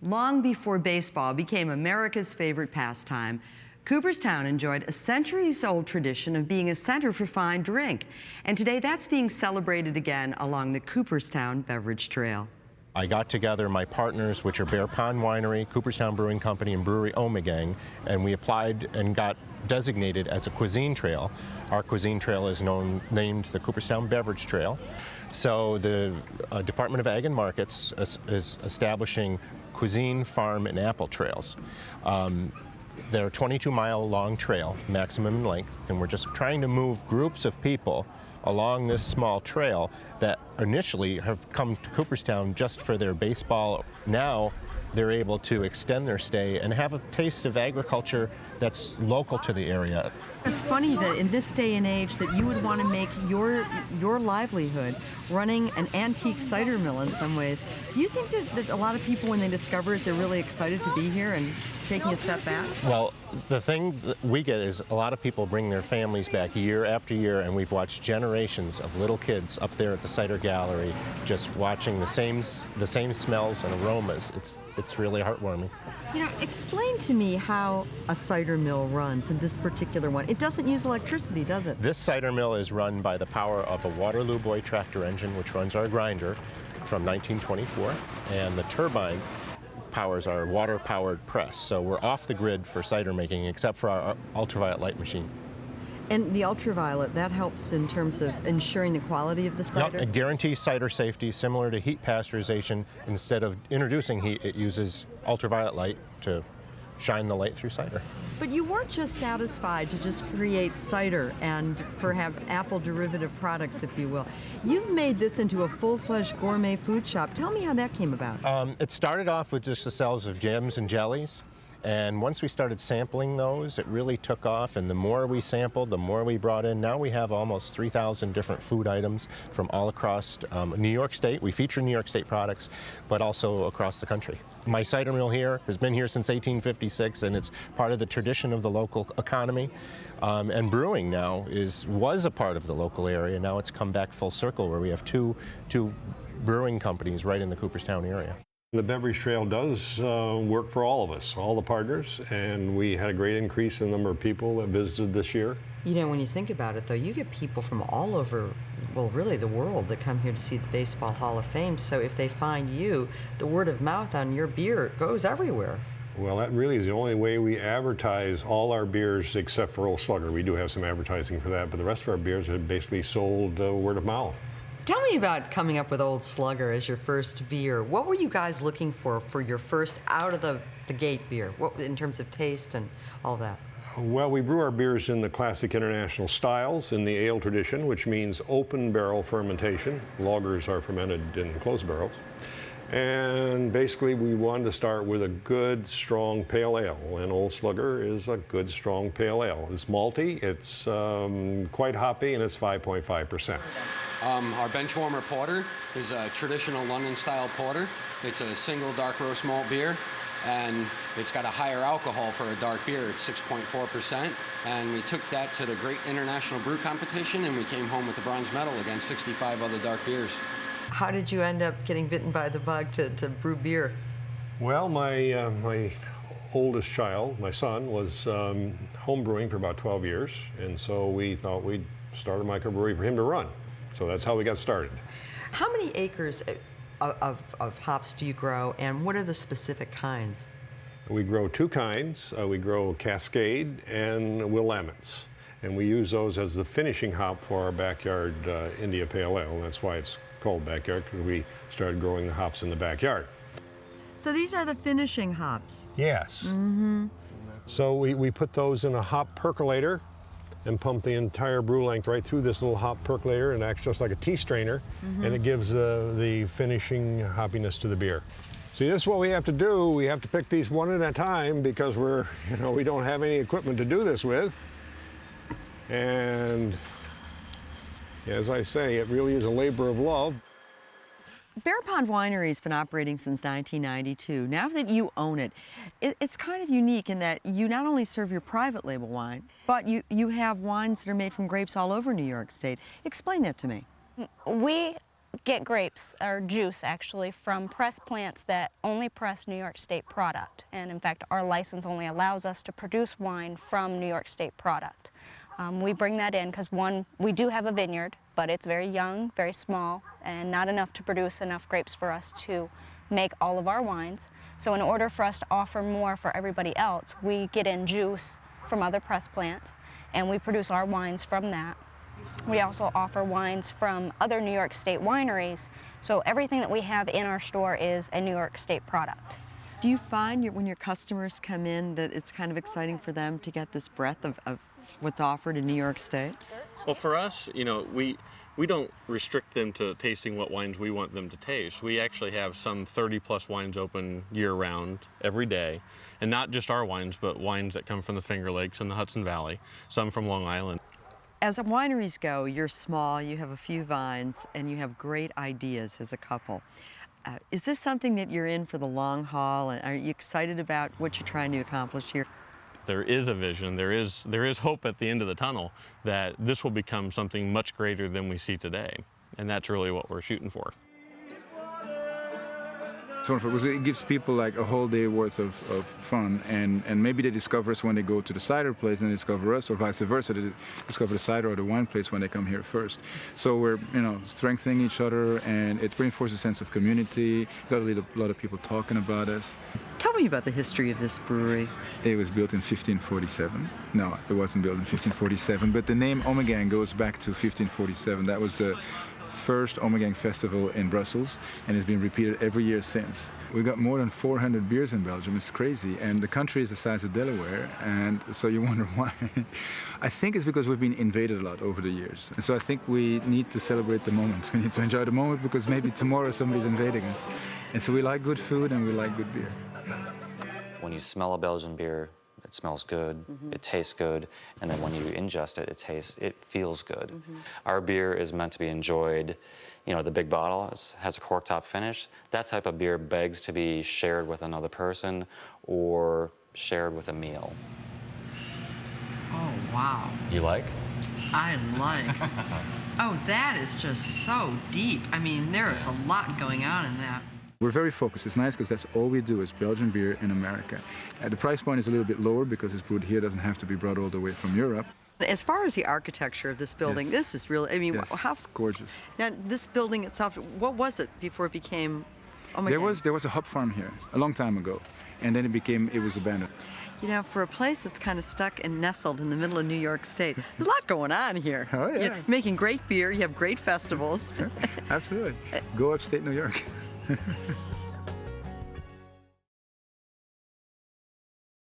Long before baseball became America's favorite pastime, Cooperstown enjoyed a centuries-old tradition of being a center for fine drink. And today that's being celebrated again along the Cooperstown Beverage Trail. I got together my partners, which are Bear Pond Winery, Cooperstown Brewing Company, and Brewery Omegang, and we applied and got designated as a cuisine trail. Our cuisine trail is named the Cooperstown Beverage Trail. So the Department of Ag and Markets is establishing cuisine, farm, and apple trails. They're a 22-mile long trail, maximum in length, and we're just trying to move groups of people along this small trail that initially have come to Cooperstown just for their baseball. Now they're able to extend their stay and have a taste of agriculture that's local to the area. It's funny that in this day and age that you would want to make your livelihood running an antique cider mill in some ways. Do you think that a lot of people, when they discover it, they're really excited to be here and taking a step back? Well, the thing that we get is a lot of people bring their families back year after year, and we've watched generations of little kids up there at the cider gallery just watching the same smells and aromas. It's really heartwarming. You know, explain to me how a cider mill runs in this particular one. It doesn't use electricity, does it? This cider mill is run by the power of a Waterloo Boy tractor engine, which runs our grinder from 1924, and the turbine powers our water-powered press. So we're off the grid for cider making, except for our ultraviolet light machine. And the ultraviolet, that helps in terms of ensuring the quality of the cider? Yep, it guarantees cider safety, similar to heat pasteurization. Instead of introducing heat, it uses ultraviolet light to shine the light through cider. But you weren't just satisfied to just create cider and perhaps apple derivative products, if you will. You've made this into a full-fledged gourmet food shop. Tell me how that came about. It started off with just the sales of jams and jellies. And once we started sampling those, it really took off, and the more we sampled, the more we brought in. Now we have almost 3,000 different food items from all across New York State. We feature New York State products, but also across the country. My cider mill here has been here since 1856, and it's part of the tradition of the local economy. And brewing now was a part of the local area. Now it's come back full circle, where we have two brewing companies right in the Cooperstown area. The Beverage Trail does work for all of us, all the partners, and we had a great increase in the number of people that visited this year. You know, when you think about it, though, you get people from all over, well, really the world that come here to see the Baseball Hall of Fame. So if they find you, the word of mouth on your beer goes everywhere. Well, that really is the only way we advertise all our beers except for Old Slugger. We do have some advertising for that, but the rest of our beers are basically sold word of mouth. Tell me about coming up with Old Slugger as your first beer. What were you guys looking for your first out of the gate beer, in terms of taste and all that? Well, we brew our beers in the classic international styles in the ale tradition, which means open barrel fermentation. Lagers are fermented in closed barrels. And basically we wanted to start with a good, strong pale ale, and Old Slugger is a good, strong pale ale. It's malty, it's quite hoppy, and it's 5.5%. Our Benchwarmer Porter is a traditional London-style porter. It's a single dark roast malt beer, and it's got a higher alcohol for a dark beer. It's 6.4%, and we took that to the Great International Brew Competition, and we came home with the bronze medal against 65 other dark beers. How did you end up getting bitten by the bug to brew beer? Well, my oldest child, my son, was home brewing for about 12 years, and so we thought we'd start a microbrewery for him to run. So that's how we got started. How many acres of hops do you grow, and what are the specific kinds? We grow two kinds. We grow Cascade and Willamettes, and we use those as the finishing hop for our backyard India Pale Ale. That's why it's called backyard, because we started growing the hops in the backyard. So these are the finishing hops? Yes. Mm-hmm. So we put those in a hop percolator and pump the entire brew length right through this little hop percolator, and acts just like a tea strainer, and it gives the finishing hoppiness to the beer. See, this is what we have to do. We have to pick these one at a time because we don't have any equipment to do this with. And as I say, it really is a labor of love. Bear Pond Winery has been operating since 1992. Now that you own it, it's kind of unique in that you not only serve your private label wine, but you have wines that are made from grapes all over New York State. Explain that to me. We get grapes, or juice actually, from press plants that only press New York State product. And in fact, our license only allows us to produce wine from New York State product. We bring that in because, one, we do have a vineyard, but it's very young, very small, and not enough to produce enough grapes for us to make all of our wines. So in order for us to offer more for everybody else, we get in juice from other press plants, and we produce our wines from that. We also offer wines from other New York State wineries, so everything that we have in our store is a New York State product. Do you find when your customers come in that it's kind of exciting for them to get this breadth of what's offered in New York State? Well, for us, you know, we don't restrict them to tasting what wines we want them to taste. We actually have some 30+ wines open year-round, every day, and not just our wines, but wines that come from the Finger Lakes and the Hudson Valley, some from Long Island. As wineries go, you're small, you have a few vines, and you have great ideas as a couple. Is this something that you're in for the long haul, and are you excited about what you're trying to accomplish here? There is a vision, there is hope at the end of the tunnel that this will become something much greater than we see today, and that's really what we're shooting for. It's wonderful because it gives people like a whole day worth of fun, and maybe they discover us when they go to the cider place and they discover us, or vice versa, they discover the cider or the wine place when they come here first. So we're, you know, strengthening each other, and it reinforces a sense of community. Got a lot of people talking about us. Tell me about the history of this brewery. It was built in 1547. No, it wasn't built in 1547, but the name Ommegang goes back to 1547. That was the first Ommegang festival in Brussels, and it's been repeated every year since. We've got more than 400 beers in Belgium. It's crazy, and the country is the size of Delaware, and so you wonder why. I think it's because we've been invaded a lot over the years, and so I think we need to celebrate the moment. We need to enjoy the moment because maybe tomorrow somebody's invading us. And so we like good food and we like good beer. When you smell a Belgian beer, it smells good, it tastes good, and then when you ingest it, it feels good. Our beer is meant to be enjoyed. You know, the big bottle has a cork top finish. That type of beer begs to be shared with another person or shared with a meal. Oh, wow. You like? I like. Oh, that is just so deep. I mean, there is a lot going on in that. We're very focused. It's nice because that's all we do is Belgian beer in America. The price point is a little bit lower because it's brewed here, doesn't have to be brought all the way from Europe. As far as the architecture of this building, this is really, I mean, Yes, how it's gorgeous. Now, this building itself, what was it before it became, oh my God. There was a hop farm here a long time ago, and then it was abandoned. You know, for a place that's kind of stuck and nestled in the middle of New York State, there's a lot going on here. Oh, yeah. You're making great beer, you have great festivals. Absolutely. Go upstate New York.